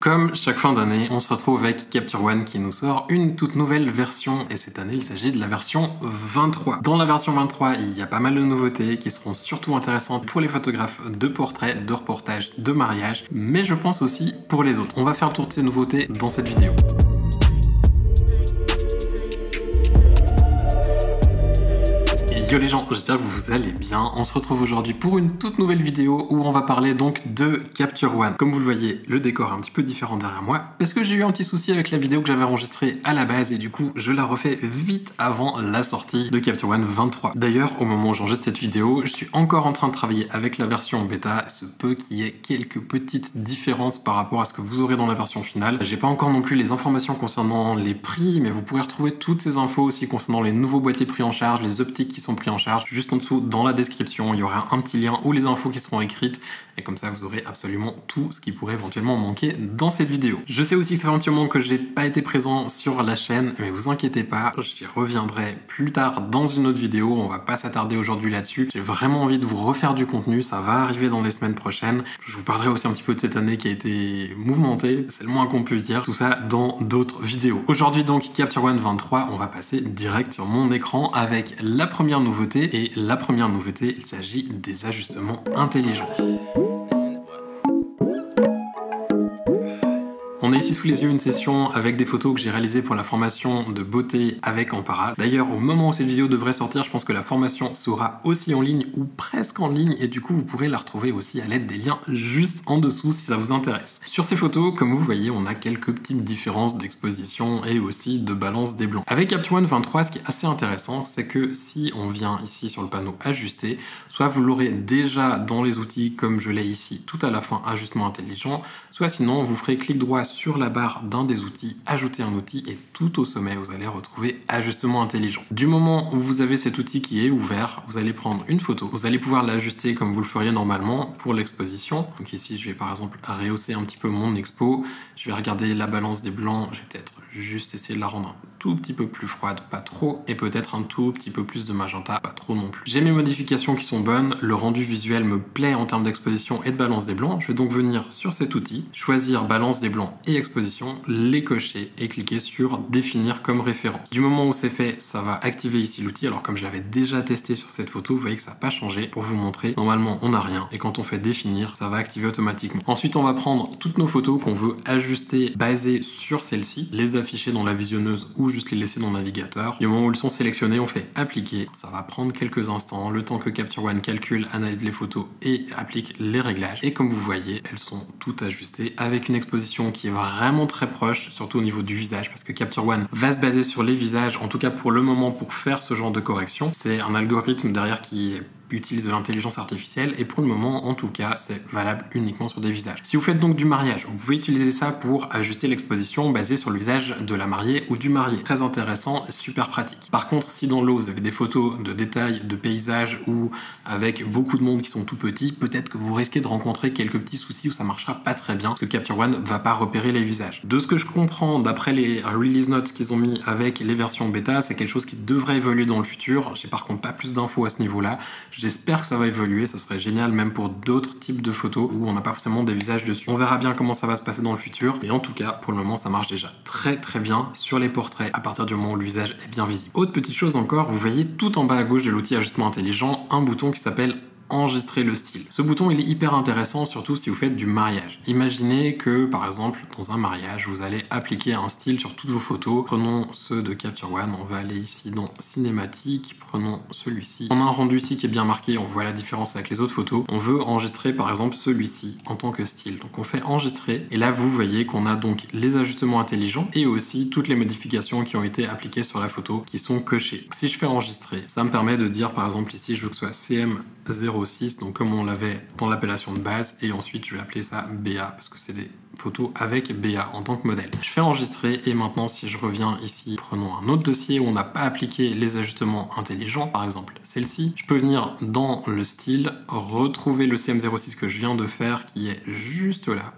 Comme chaque fin d'année, on se retrouve avec Capture One qui nous sort une toute nouvelle version et cette année il s'agit de la version 23. Dans la version 23, il y a pas mal de nouveautés qui seront surtout intéressantes pour les photographes de portraits, de reportages, de mariage, mais je pense aussi pour les autres. On va faire le tour de ces nouveautés dans cette vidéo. Yo les gens, j'espère que vous allez bien. On se retrouve aujourd'hui pour une toute nouvelle vidéo où on va parler donc de Capture One. Comme vous le voyez, le décor est un petit peu différent derrière moi parce que j'ai eu un petit souci avec la vidéo que j'avais enregistrée à la base et du coup je la refais vite avant la sortie de Capture One 23. D'ailleurs, au moment où j'enregistre cette vidéo, je suis encore en train de travailler avec la version bêta. Il se peut qu'il y ait quelques petites différences par rapport à ce que vous aurez dans la version finale. J'ai pas encore non plus les informations concernant les prix, mais vous pourrez retrouver toutes ces infos aussi concernant les nouveaux boîtiers pris en charge, les optiques qui sont pris en charge. Juste en dessous, dans la description, il y aura un petit lien où les infos qui seront écrites et comme ça vous aurez absolument tout ce qui pourrait éventuellement manquer dans cette vidéo. Je sais aussi que ça fait un petit moment que j'ai pas été présent sur la chaîne, mais vous inquiétez pas, j'y reviendrai plus tard dans une autre vidéo. On va pas s'attarder aujourd'hui là-dessus. J'ai vraiment envie de vous refaire du contenu, ça va arriver dans les semaines prochaines. Je vous parlerai aussi un petit peu de cette année qui a été mouvementée, c'est le moins qu'on peut dire. Tout ça dans d'autres vidéos. Aujourd'hui donc Capture One 23, on va passer direct sur mon écran avec la première nouveauté. Et la première nouveauté, il s'agit des ajustements intelligents. On a ici sous les yeux une session avec des photos que j'ai réalisées pour la formation de beauté avec Ampara. D'ailleurs, au moment où cette vidéo devrait sortir, je pense que la formation sera aussi en ligne ou presque en ligne et du coup, vous pourrez la retrouver aussi à l'aide des liens juste en dessous si ça vous intéresse. Sur ces photos, comme vous voyez, on a quelques petites différences d'exposition et aussi de balance des blancs. Avec Capture One 23, ce qui est assez intéressant, c'est que si on vient ici sur le panneau ajuster, soit vous l'aurez déjà dans les outils comme je l'ai ici tout à la fin, ajustement intelligent, soit sinon vous ferez clic droit sur la barre d'un des outils, ajouter un outil et tout au sommet vous allez retrouver ajustement intelligent. Du moment où vous avez cet outil qui est ouvert, vous allez prendre une photo, vous allez pouvoir l'ajuster comme vous le feriez normalement pour l'exposition. Donc ici je vais par exemple rehausser un petit peu mon expo, je vais regarder la balance des blancs, je vais peut-être juste essayer de la rendre un tout petit peu plus froide, pas trop, et peut-être un tout petit peu plus de magenta, pas trop non plus. J'ai mes modifications qui sont bonnes, le rendu visuel me plaît en termes d'exposition et de balance des blancs. Je vais donc venir sur cet outil, choisir balance des blancs et exposition, les cocher et cliquer sur définir comme référence. Du moment où c'est fait, ça va activer ici l'outil. Alors comme je l'avais déjà testé sur cette photo, vous voyez que ça n'a pas changé. Pour vous montrer, normalement on n'a rien et quand on fait définir, ça va activer automatiquement. Ensuite on va prendre toutes nos photos qu'on veut ajuster basées sur celle-ci, les afficher dans la visionneuse ou juste les laisser dans le navigateur. Du moment où elles sont sélectionnées, on fait appliquer. Ça va prendre quelques instants, le temps que Capture One calcule, analyse les photos et applique les réglages. Et comme vous voyez, elles sont toutes ajustées avec une exposition qui est vraiment très proche, surtout au niveau du visage, parce que Capture One va se baser sur les visages, en tout cas pour le moment, pour faire ce genre de correction. C'est un algorithme derrière qui utilise de l'intelligence artificielle et pour le moment en tout cas c'est valable uniquement sur des visages. Si vous faites donc du mariage, vous pouvez utiliser ça pour ajuster l'exposition basée sur le visage de la mariée ou du marié. Très intéressant et super pratique. Par contre, si dans l'eau vous avez des photos de détails, de paysages ou avec beaucoup de monde qui sont tout petits, peut-être que vous risquez de rencontrer quelques petits soucis où ça marchera pas très bien parce que Capture One va pas repérer les visages. De ce que je comprends d'après les release notes qu'ils ont mis avec les versions bêta, c'est quelque chose qui devrait évoluer dans le futur. J'ai par contre pas plus d'infos à ce niveau-là. J'espère que ça va évoluer, ça serait génial même pour d'autres types de photos où on n'a pas forcément des visages dessus. On verra bien comment ça va se passer dans le futur, mais en tout cas, pour le moment, ça marche déjà très bien sur les portraits à partir du moment où le visage est bien visible. Autre petite chose encore, vous voyez tout en bas à gauche de l'outil ajustement intelligent, un bouton qui s'appelle enregistrer le style. Ce bouton il est hyper intéressant surtout si vous faites du mariage. Imaginez que par exemple dans un mariage vous allez appliquer un style sur toutes vos photos. Prenons ceux de Capture One, on va aller ici dans cinématique, prenons celui-ci. On a un rendu ici qui est bien marqué, on voit la différence avec les autres photos. On veut enregistrer par exemple celui-ci en tant que style. Donc on fait enregistrer et là vous voyez qu'on a donc les ajustements intelligents et aussi toutes les modifications qui ont été appliquées sur la photo qui sont cochées. Si je fais enregistrer, ça me permet de dire par exemple ici je veux que ce soit CM06, donc comme on l'avait dans l'appellation de base, et ensuite je vais appeler ça BA parce que c'est des photos avec BA en tant que modèle. Je fais enregistrer et maintenant si je reviens ici, prenons un autre dossier où on n'a pas appliqué les ajustements intelligents, par exemple celle-ci, je peux venir dans le style, retrouver le CM06 que je viens de faire qui est juste là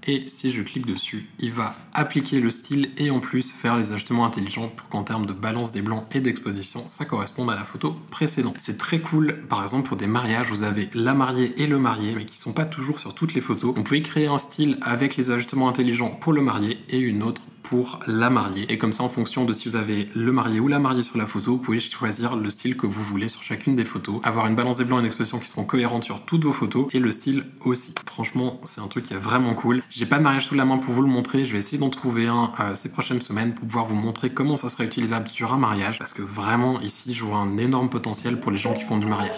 et si je clique dessus, il va appliquer le style et en plus faire les ajustements intelligents pour qu'en termes de balance des blancs et d'exposition, ça corresponde à la photo précédente. C'est très cool, par exemple pour des mariages, vous avez la mariée et le marié, mais qui sont pas toujours sur toutes les photos. Vous pouvez créer un style avec les ajustements intelligents pour le marié et une autre pour la mariée. Et comme ça, en fonction de si vous avez le marié ou la mariée sur la photo, vous pouvez choisir le style que vous voulez sur chacune des photos, avoir une balance des blancs et une expression qui seront cohérentes sur toutes vos photos et le style aussi. Franchement, c'est un truc qui est vraiment cool. J'ai pas de mariage sous la main pour vous le montrer, je vais essayer d'en trouver un ces prochaines semaines pour pouvoir vous montrer comment ça serait utilisable sur un mariage, parce que vraiment ici, je vois un énorme potentiel pour les gens qui font du mariage.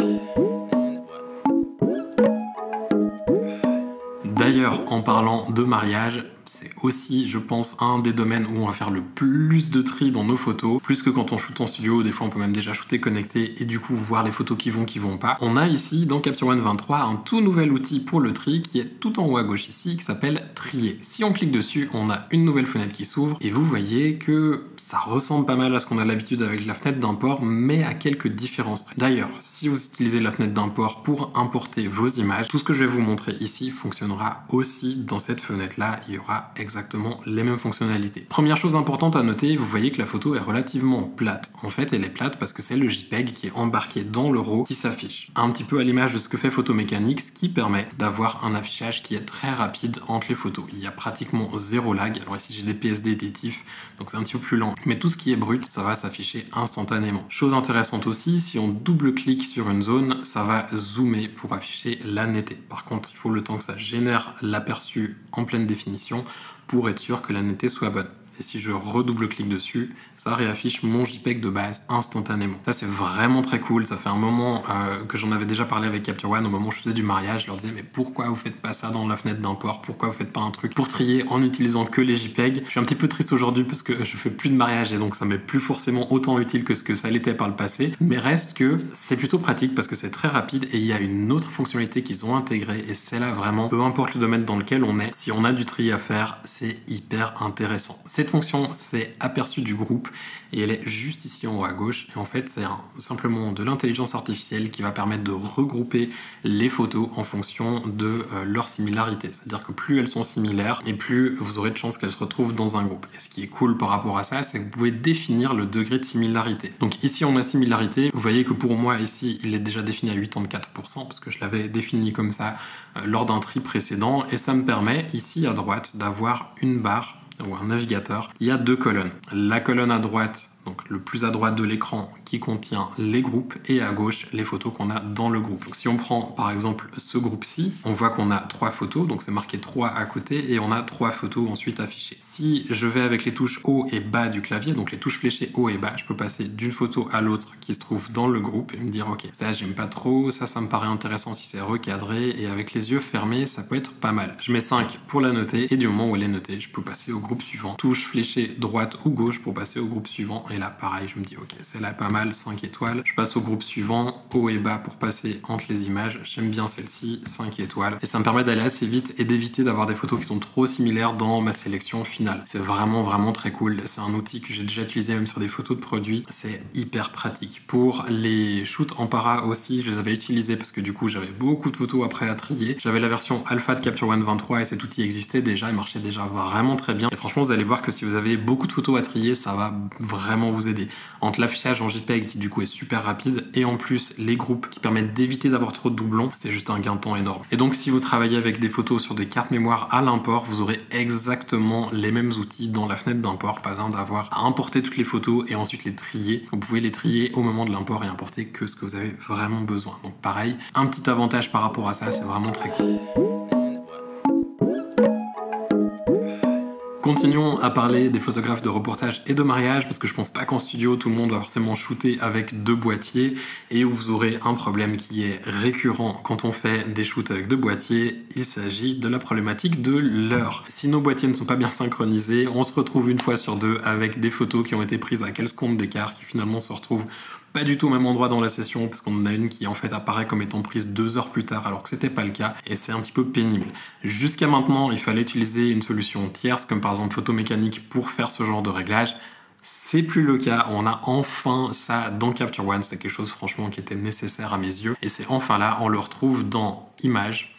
D'ailleurs, en parlant de mariage, c'est aussi, je pense, un des domaines où on va faire le plus de tri dans nos photos, plus que quand on shoot en studio. Des fois, on peut même déjà shooter connecté et du coup voir les photos qui vont pas. On a ici, dans Capture One 23, un tout nouvel outil pour le tri qui est tout en haut à gauche ici, qui s'appelle Trier. Si on clique dessus, on a une nouvelle fenêtre qui s'ouvre et vous voyez que ça ressemble pas mal à ce qu'on a l'habitude avec la fenêtre d'import, mais à quelques différences près. D'ailleurs, si vous utilisez la fenêtre d'import pour importer vos images, tout ce que je vais vous montrer ici fonctionnera aussi dans cette fenêtre-là. Il y aura exactement les mêmes fonctionnalités. Première chose importante à noter, vous voyez que la photo est relativement plate. En fait, elle est plate parce que c'est le JPEG qui est embarqué dans le RAW qui s'affiche. Un petit peu à l'image de ce que fait Photomécanique, ce qui permet d'avoir un affichage qui est très rapide entre les photos. Il y a pratiquement zéro lag. Alors ici, j'ai des PSD, des TIFF, donc c'est un petit peu plus lent. Mais tout ce qui est brut, ça va s'afficher instantanément. Chose intéressante aussi, si on double-clique sur une zone, ça va zoomer pour afficher la netteté. Par contre, il faut le temps que ça génère l'aperçu en pleine définition pour être sûr que la netteté soit bonne. Et si je redouble-clique dessus, ça réaffiche mon JPEG de base instantanément. Ça, c'est vraiment très cool. Ça fait un moment que j'en avais déjà parlé avec Capture One. Au moment où je faisais du mariage, je leur disais, mais pourquoi vous faites pas ça dans la fenêtre d'import? Pourquoi vous faites pas un truc pour trier en utilisant que les JPEG? Je suis un petit peu triste aujourd'hui parce que je fais plus de mariage et donc ça m'est plus forcément autant utile que ce que ça l'était par le passé. Mais reste que c'est plutôt pratique parce que c'est très rapide et il y a une autre fonctionnalité qu'ils ont intégrée et c'est là vraiment, peu importe le domaine dans lequel on est, si on a du tri à faire, c'est hyper intéressant. Cette fonction, c'est aperçu du groupe et elle est juste ici en haut à gauche. Et en fait, c'est simplement de l'intelligence artificielle qui va permettre de regrouper les photos en fonction de leur similarité. C'est-à-dire que plus elles sont similaires et plus vous aurez de chances qu'elles se retrouvent dans un groupe. Et ce qui est cool par rapport à ça, c'est que vous pouvez définir le degré de similarité. Donc ici, on a similarité. Vous voyez que pour moi, ici, il est déjà défini à 84% parce que je l'avais défini comme ça lors d'un tri précédent. Et ça me permet, ici à droite, d'avoir une barre ou un navigateur qui a deux colonnes. La colonne à droite, donc le plus à droite de l'écran, qui contient les groupes et à gauche les photos qu'on a dans le groupe. Donc si on prend par exemple ce groupe-ci, on voit qu'on a 3 photos, donc c'est marqué 3 à côté et on a 3 photos ensuite affichées. Si je vais avec les touches haut et bas du clavier, donc les touches fléchées haut et bas, je peux passer d'une photo à l'autre qui se trouve dans le groupe et me dire ok, ça j'aime pas trop, ça me paraît intéressant si c'est recadré et avec les yeux fermés, ça peut être pas mal. Je mets 5 pour la noter et du moment où elle est notée, je peux passer au groupe suivant. Touche fléchée droite ou gauche pour passer au groupe suivant et là pareil, je me dis ok, celle-là est pas mal, 5 étoiles. Je passe au groupe suivant, haut et bas pour passer entre les images. J'aime bien celle-ci, 5 étoiles. Et ça me permet d'aller assez vite et d'éviter d'avoir des photos qui sont trop similaires dans ma sélection finale. C'est vraiment très cool. C'est un outil que j'ai déjà utilisé même sur des photos de produits. C'est hyper pratique. Pour les shoots en para aussi, je les avais utilisés parce que du coup, j'avais beaucoup de photos après à trier. J'avais la version alpha de Capture One 23 et cet outil existait déjà. Il marchait déjà vraiment très bien. Et franchement, vous allez voir que si vous avez beaucoup de photos à trier, ça va vraiment vous aider. Entre l'affichage en JPEG qui du coup est super rapide et en plus les groupes qui permettent d'éviter d'avoir trop de doublons, c'est juste un gain de temps énorme. Et donc si vous travaillez avec des photos sur des cartes mémoire à l'import, vous aurez exactement les mêmes outils dans la fenêtre d'import, pas besoin d'avoir à importer toutes les photos et ensuite les trier. Vous pouvez les trier au moment de l'import et importer que ce que vous avez vraiment besoin. Donc pareil, un petit avantage par rapport à ça, c'est vraiment très cool. Continuons à parler des photographes de reportage et de mariage parce que je pense pas qu'en studio tout le monde va forcément shooter avec 2 boîtiers et où vous aurez un problème qui est récurrent quand on fait des shoots avec 2 boîtiers, il s'agit de la problématique de l'heure. Si nos boîtiers ne sont pas bien synchronisés, on se retrouve une fois sur 2 avec des photos qui ont été prises à quelques secondes d'écart qui finalement se retrouvent pas du tout au même endroit dans la session parce qu'on en a une qui en fait apparaît comme étant prise 2 heures plus tard alors que c'était pas le cas et c'est un petit peu pénible. Jusqu'à maintenant, il fallait utiliser une solution tierce comme par exemple Photomécanique pour faire ce genre de réglage. C'est plus le cas, on a enfin ça dans Capture One, c'est quelque chose franchement qui était nécessaire à mes yeux et c'est enfin là, on le retrouve dans Images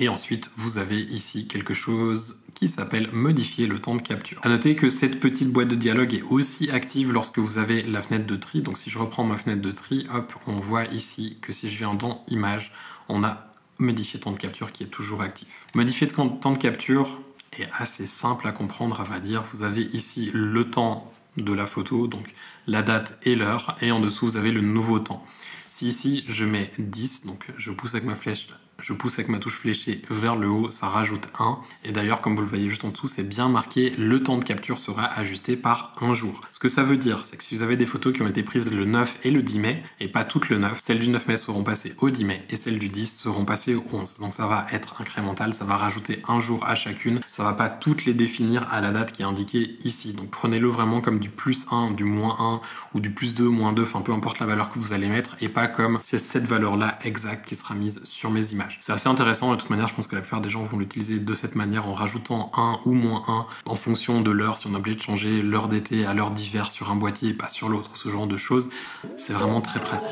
Et ensuite, vous avez ici quelque chose qui s'appelle modifier le temps de capture. À noter que cette petite boîte de dialogue est aussi active lorsque vous avez la fenêtre de tri. Donc si je reprends ma fenêtre de tri, hop, on voit ici que si je viens dans Images, on a modifier temps de capture qui est toujours actif. Modifier temps de capture est assez simple à comprendre, à vrai dire. Vous avez ici le temps de la photo, donc la date et l'heure, et en dessous vous avez le nouveau temps. Si ici je mets 10, donc je pousse avec ma flèche, je pousse avec ma touche fléchée vers le haut, ça rajoute 1. Et d'ailleurs, comme vous le voyez juste en dessous, c'est bien marqué, le temps de capture sera ajusté par un jour. Ce que ça veut dire, c'est que si vous avez des photos qui ont été prises le 9 et le 10 mai, et pas toutes le 9, celles du 9 mai seront passées au 10 mai, et celles du 10 seront passées au 11. Donc ça va être incrémental, ça va rajouter un jour à chacune, ça va pas toutes les définir à la date qui est indiquée ici. Donc prenez-le vraiment comme du plus 1, du moins 1, ou du plus 2, moins 2, enfin peu importe la valeur que vous allez mettre, et pas comme c'est cette valeur-là exacte qui sera mise sur mes images. C'est assez intéressant, de toute manière je pense que la plupart des gens vont l'utiliser de cette manière en rajoutant 1 ou moins 1 en fonction de l'heure, si on est obligé de changer l'heure d'été à l'heure d'hiver sur un boîtier et pas sur l'autre, ce genre de choses, c'est vraiment très pratique.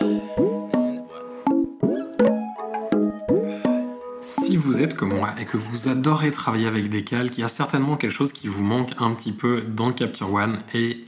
Si vous êtes comme moi et que vous adorez travailler avec des calques, il y a certainement quelque chose qui vous manque un petit peu dans Capture One et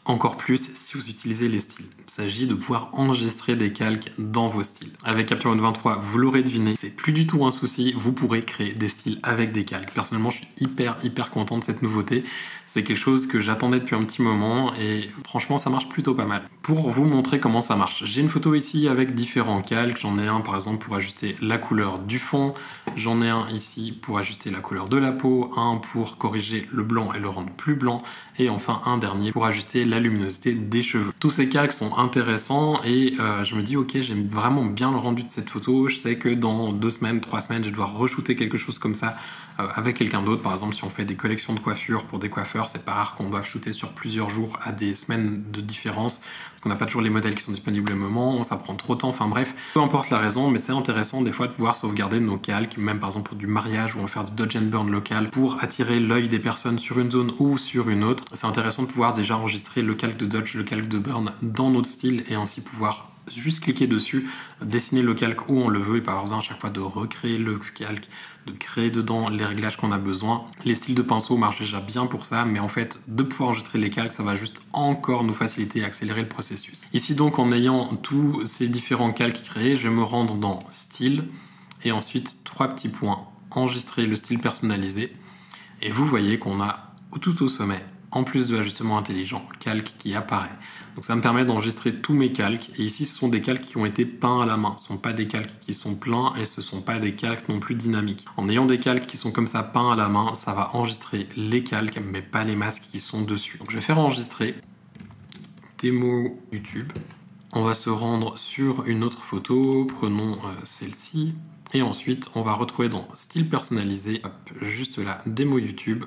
encore plus si vous utilisez les styles. Il s'agit de pouvoir enregistrer des calques dans vos styles. Avec Capture One 23, vous l'aurez deviné, c'est plus du tout un souci, vous pourrez créer des styles avec des calques. Personnellement, je suis hyper content de cette nouveauté. C'est quelque chose que j'attendais depuis un petit moment et franchement, ça marche plutôt pas mal. Pour vous montrer comment ça marche, j'ai une photo ici avec différents calques. J'en ai un par exemple pour ajuster la couleur du fond. J'en ai un ici pour ajuster la couleur de la peau. Un pour corriger le blanc et le rendre plus blanc. Et enfin un dernier pour ajuster la luminosité des cheveux. Tous ces calques sont intéressants et je me dis ok, j'aime vraiment bien le rendu de cette photo. Je sais que dans 2 semaines, 3 semaines, je vais devoir re-shooter quelque chose comme ça avec quelqu'un d'autre. Par exemple, si on fait des collections de coiffure pour des coiffeurs, c'est pas rare qu'on doive shooter sur plusieurs jours à des semaines de différence, parce qu'on n'a pas toujours les modèles qui sont disponibles au moment, ça prend trop de temps, enfin bref, peu importe la raison, mais c'est intéressant des fois de pouvoir sauvegarder nos calques, même par exemple pour du mariage où on va faire du dodge and burn local pour attirer l'œil des personnes sur une zone ou sur une autre. C'est intéressant de pouvoir déjà enregistrer le calque de dodge, le calque de burn dans notre style et ainsi pouvoir juste cliquer dessus, dessiner le calque où on le veut et pas avoir besoin à chaque fois de recréer le calque, de créer dedans les réglages qu'on a besoin. Les styles de pinceau marchent déjà bien pour ça, mais en fait, de pouvoir enregistrer les calques, ça va juste encore nous faciliter et accélérer le processus. Ici donc, en ayant tous ces différents calques créés, je vais me rendre dans Style et ensuite 3 petits points, enregistrer le style personnalisé. Et vous voyez qu'on a tout au sommet, en plus de l'ajustement intelligent, calque qui apparaît. Donc ça me permet d'enregistrer tous mes calques. Et ici, ce sont des calques qui ont été peints à la main. Ce ne sont pas des calques qui sont pleins et ce ne sont pas des calques non plus dynamiques. En ayant des calques qui sont comme ça peints à la main, ça va enregistrer les calques, mais pas les masques qui sont dessus. Donc je vais faire enregistrer démo YouTube. On va se rendre sur une autre photo. Prenons celle-ci. Et ensuite, on va retrouver dans style personnalisé, hop, juste là, démo YouTube.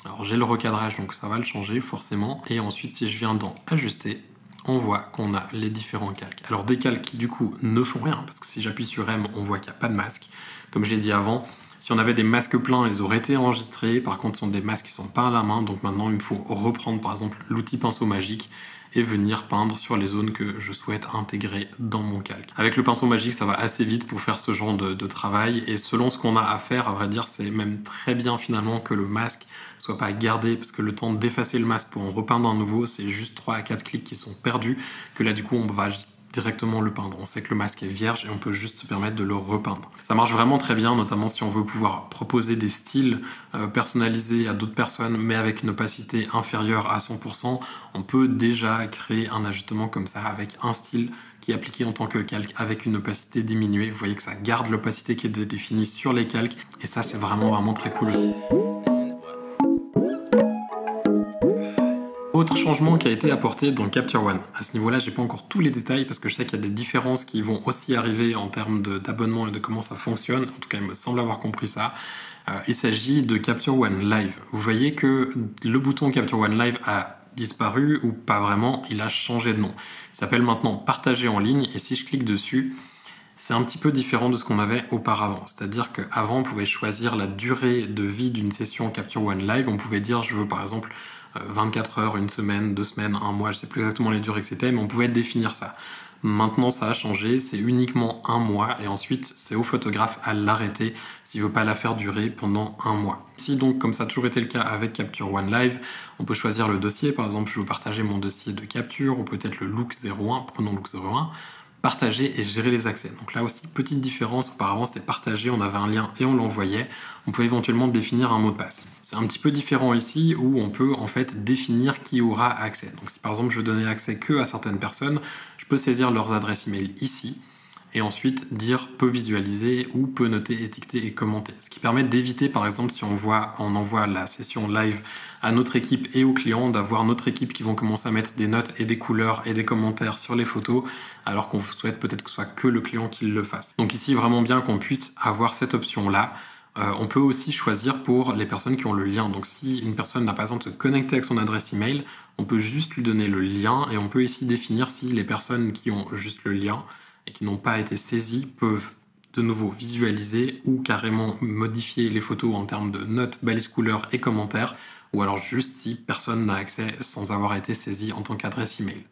Alors j'ai le recadrage, donc ça va le changer forcément. Et ensuite, si je viens dans ajuster, on voit qu'on a les différents calques. Alors des calques qui du coup ne font rien, parce que si j'appuie sur M, on voit qu'il n'y a pas de masque. Comme je l'ai dit avant, si on avait des masques pleins, ils auraient été enregistrés. Par contre, ce sont des masques qui sont peints à la main. Donc maintenant, il me faut reprendre par exemple l'outil pinceau magique et venir peindre sur les zones que je souhaite intégrer dans mon calque. Avec le pinceau magique, ça va assez vite pour faire ce genre de travail et selon ce qu'on a à faire, à vrai dire, c'est même très bien finalement que le masque soit pas gardé parce que le temps d'effacer le masque pour en repeindre un nouveau, c'est juste 3 à 4 clics qui sont perdus, que là du coup on va directement le peindre. On sait que le masque est vierge et on peut juste se permettre de le repeindre. Ça marche vraiment très bien, notamment si on veut pouvoir proposer des styles personnalisés à d'autres personnes, mais avec une opacité inférieure à 100%. On peut déjà créer un ajustement comme ça avec un style qui est appliqué en tant que calque avec une opacité diminuée. Vous voyez que ça garde l'opacité qui est définie sur les calques et ça c'est vraiment très cool aussi. Autre changement qui a été apporté dans Capture One. À ce niveau-là, j'ai pas encore tous les détails parce que je sais qu'il y a des différences qui vont aussi arriver en termes d'abonnement et de comment ça fonctionne. En tout cas, il me semble avoir compris ça. Il s'agit de Capture One Live. Vous voyez que le bouton Capture One Live a disparu ou pas vraiment, il a changé de nom. Il s'appelle maintenant Partager en ligne et si je clique dessus, c'est un petit peu différent de ce qu'on avait auparavant. C'est-à-dire qu'avant, on pouvait choisir la durée de vie d'une session Capture One Live. On pouvait dire, je veux par exemple 24 heures, une semaine, 2 semaines, un mois, je ne sais plus exactement les durées que c'était, mais on pouvait définir ça. Maintenant, ça a changé, c'est uniquement 1 mois et ensuite c'est au photographe à l'arrêter s'il veut pas la faire durer pendant 1 mois. Ici donc, comme ça a toujours été le cas avec Capture One Live, on peut choisir le dossier. Par exemple, je veux partager mon dossier de capture ou peut-être le look 01, prenons look 01, partager et gérer les accès. Donc là aussi, petite différence, auparavant c'était partager, on avait un lien et on l'envoyait. On peut éventuellement définir un mot de passe. C'est un petit peu différent ici où on peut en fait définir qui aura accès. Donc si par exemple je veux donner accès que à certaines personnes, je peux saisir leurs adresses email ici et ensuite dire peut visualiser ou peut noter, étiqueter et commenter. Ce qui permet d'éviter par exemple si on envoie la session live à notre équipe et aux clients, d'avoir notre équipe qui vont commencer à mettre des notes et des couleurs et des commentaires sur les photos alors qu'on souhaite peut-être que ce soit que le client qui le fasse. Donc ici vraiment bien qu'on puisse avoir cette option là. On peut aussi choisir pour les personnes qui ont le lien. Donc si une personne n'a pas besoin de se connecter avec son adresse email, on peut juste lui donner le lien et on peut ici définir si les personnes qui ont juste le lien et qui n'ont pas été saisies peuvent de nouveau visualiser ou carrément modifier les photos en termes de notes, balises couleurs et commentaires, ou alors juste si personne n'a accès sans avoir été saisi en tant qu'adresse email.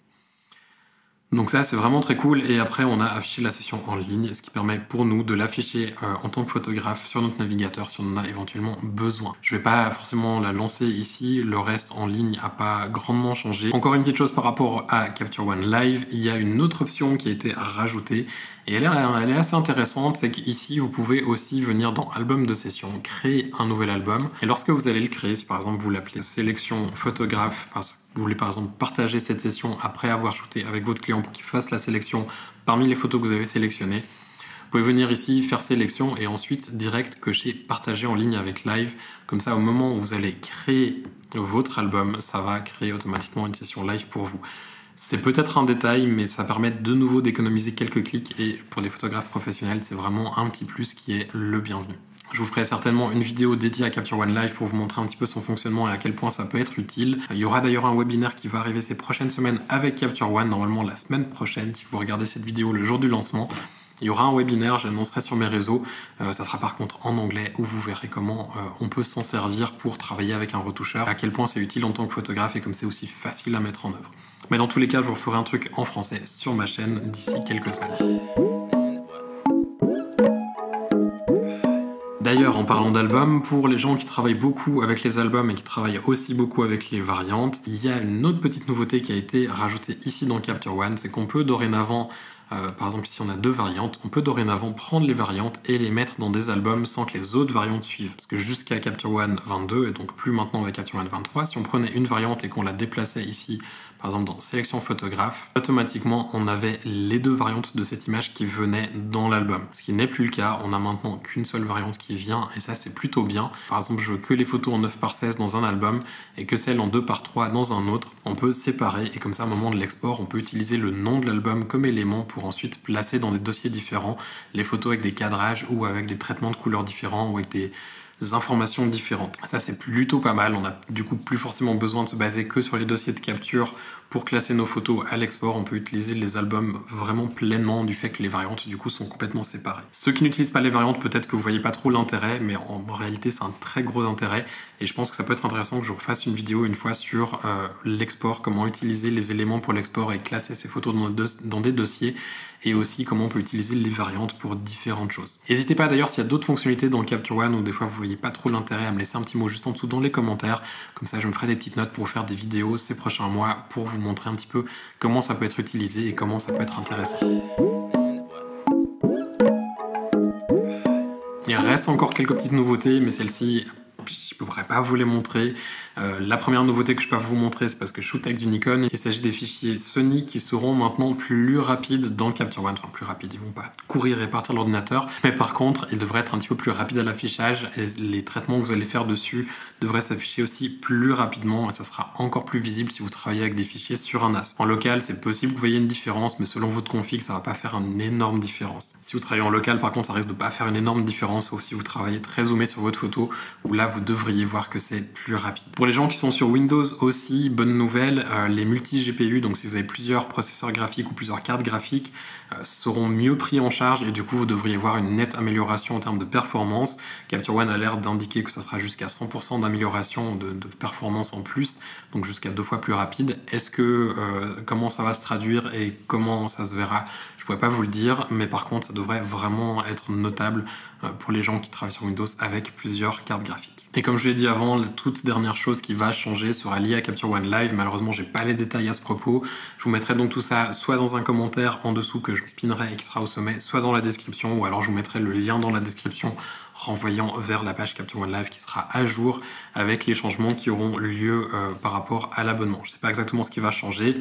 Donc ça c'est vraiment très cool et après on a affiché la session en ligne, ce qui permet pour nous de l'afficher en tant que photographe sur notre navigateur si on en a éventuellement besoin. Je vais pas forcément la lancer ici, le reste en ligne n'a pas grandement changé. Encore une petite chose par rapport à Capture One Live, il y a une autre option qui a été rajoutée et elle est assez intéressante, c'est qu'ici vous pouvez aussi venir dans album de session, créer un nouvel album et lorsque vous allez le créer, si par exemple vous l'appelez sélection photographe parce que vous voulez par exemple partager cette session après avoir shooté avec votre client pour qu'il fasse la sélection parmi les photos que vous avez sélectionnées, vous pouvez venir ici, faire sélection et ensuite direct cocher partager en ligne avec live. Comme ça, au moment où vous allez créer votre album, ça va créer automatiquement une session live pour vous. C'est peut-être un détail, mais ça permet de nouveau d'économiser quelques clics et pour les photographes professionnels, c'est vraiment un petit plus qui est le bienvenu. Je vous ferai certainement une vidéo dédiée à Capture One Live pour vous montrer un petit peu son fonctionnement et à quel point ça peut être utile. Il y aura d'ailleurs un webinaire qui va arriver ces prochaines semaines avec Capture One, normalement la semaine prochaine, si vous regardez cette vidéo le jour du lancement. Il y aura un webinaire, j'annoncerai sur mes réseaux, ça sera par contre en anglais où vous verrez comment on peut s'en servir pour travailler avec un retoucheur, à quel point c'est utile en tant que photographe et comme c'est aussi facile à mettre en œuvre. Mais dans tous les cas, je vous referai un truc en français sur ma chaîne d'ici quelques semaines. D'ailleurs, en parlant d'albums, pour les gens qui travaillent beaucoup avec les albums et qui travaillent aussi beaucoup avec les variantes, il y a une autre petite nouveauté qui a été rajoutée ici dans Capture One, c'est qu'on peut dorénavant, par exemple ici on a 2 variantes, on peut dorénavant prendre les variantes et les mettre dans des albums sans que les autres variantes suivent. Parce que jusqu'à Capture One 22, et donc plus maintenant avec Capture One 23, si on prenait une variante et qu'on la déplaçait ici, par exemple dans sélection photographe, automatiquement on avait les 2 variantes de cette image qui venaient dans l'album. Ce qui n'est plus le cas, on a maintenant qu'une seule variante qui vient et ça c'est plutôt bien. Par exemple je veux que les photos en 9:16 dans un album et que celles en 2:3 dans un autre. On peut séparer et comme ça au moment de l'export on peut utiliser le nom de l'album comme élément pour ensuite placer dans des dossiers différents les photos avec des cadrages ou avec des traitements de couleurs différents ou avec des informations différentes. Ça c'est plutôt pas mal, on a du coup plus forcément besoin de se baser que sur les dossiers de capture pour classer nos photos à l'export, on peut utiliser les albums vraiment pleinement du fait que les variantes du coup sont complètement séparées. Ceux qui n'utilisent pas les variantes, peut-être que vous voyez pas trop l'intérêt, mais en réalité c'est un très gros intérêt et je pense que ça peut être intéressant que je refasse une vidéo une fois sur l'export, comment utiliser les éléments pour l'export et classer ces photos dans des dossiers et aussi comment on peut utiliser les variantes pour différentes choses. N'hésitez pas d'ailleurs s'il y a d'autres fonctionnalités dans le Capture One ou des fois vous voyez pas trop l'intérêt à me laisser un petit mot juste en dessous dans les commentaires, comme ça je me ferai des petites notes pour faire des vidéos ces prochains mois pour vous montrer un petit peu comment ça peut être utilisé et comment ça peut être intéressant. Il reste encore quelques petites nouveautés, mais celles-ci je ne pourrais pas vous les montrer. La première nouveauté que je peux vous montrer, c'est parce que je shoot avec du Nikon. Il s'agit des fichiers Sony qui seront maintenant plus rapides dans Capture One. Enfin, plus rapides, ils vont pas courir et partir de l'ordinateur. Mais par contre, ils devraient être un petit peu plus rapides à l'affichage et les traitements que vous allez faire dessus devraient s'afficher aussi plus rapidement et ça sera encore plus visible si vous travaillez avec des fichiers sur un NAS. En local, c'est possible que vous voyez une différence, mais selon votre config, ça va pas faire une énorme différence. Si vous travaillez en local, par contre, ça risque de pas faire une énorme différence, sauf si vous travaillez très zoomé sur votre photo, où là, vous devriez voir que c'est plus rapide. Pour Pour les gens qui sont sur Windows aussi, bonne nouvelle, les multi-GPU, donc si vous avez plusieurs processeurs graphiques ou plusieurs cartes graphiques, seront mieux pris en charge et du coup vous devriez voir une nette amélioration en termes de performance. Capture One a l'air d'indiquer que ça sera jusqu'à 100% d'amélioration de performance en plus, donc jusqu'à 2 fois plus rapide. Est-ce que comment ça va se traduire et comment ça se verra, je pourrais pas vous le dire, mais par contre ça devrait vraiment être notable pour les gens qui travaillent sur Windows avec plusieurs cartes graphiques. Et comme je l'ai dit avant, la toute dernière chose qui va changer sera liée à Capture One Live. Malheureusement, j'ai pas les détails à ce propos. Je vous mettrai donc tout ça soit dans un commentaire en dessous que je pinerai et qui sera au sommet, soit dans la description, ou alors je vous mettrai le lien dans la description renvoyant vers la page Capture One Live qui sera à jour avec les changements qui auront lieu par rapport à l'abonnement. Je ne sais pas exactement ce qui va changer.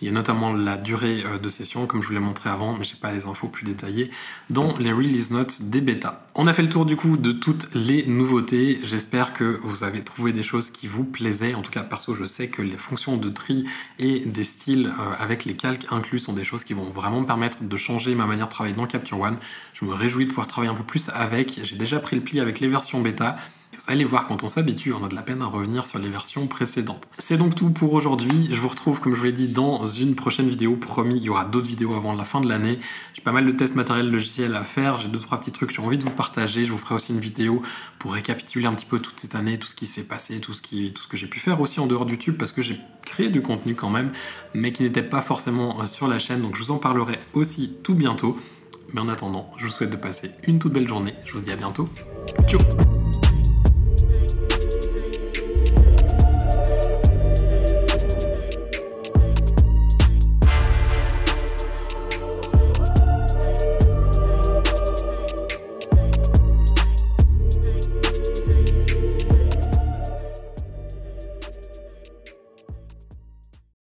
Il y a notamment la durée de session, comme je vous l'ai montré avant, mais je n'ai pas les infos plus détaillées dans les release notes des bêtas. On a fait le tour du coup de toutes les nouveautés. J'espère que vous avez trouvé des choses qui vous plaisaient. En tout cas, perso, je sais que les fonctions de tri et des styles avec les calques inclus sont des choses qui vont vraiment me permettre de changer ma manière de travailler dans Capture One. Je me réjouis de pouvoir travailler un peu plus avec. J'ai déjà pris le pli avec les versions bêta. Vous allez voir, quand on s'habitue, on a de la peine à revenir sur les versions précédentes. C'est donc tout pour aujourd'hui. Je vous retrouve, comme je vous l'ai dit, dans une prochaine vidéo. Promis, il y aura d'autres vidéos avant la fin de l'année. J'ai pas mal de tests matériels logiciels à faire. J'ai 2-3 petits trucs que j'ai envie de vous partager. Je vous ferai aussi une vidéo pour récapituler un petit peu toute cette année, tout ce qui s'est passé, tout ce que j'ai pu faire aussi en dehors de YouTube, parce que j'ai créé du contenu quand même, mais qui n'était pas forcément sur la chaîne. Donc je vous en parlerai aussi tout bientôt. Mais en attendant, je vous souhaite de passer une toute belle journée. Je vous dis à bientôt. Ciao!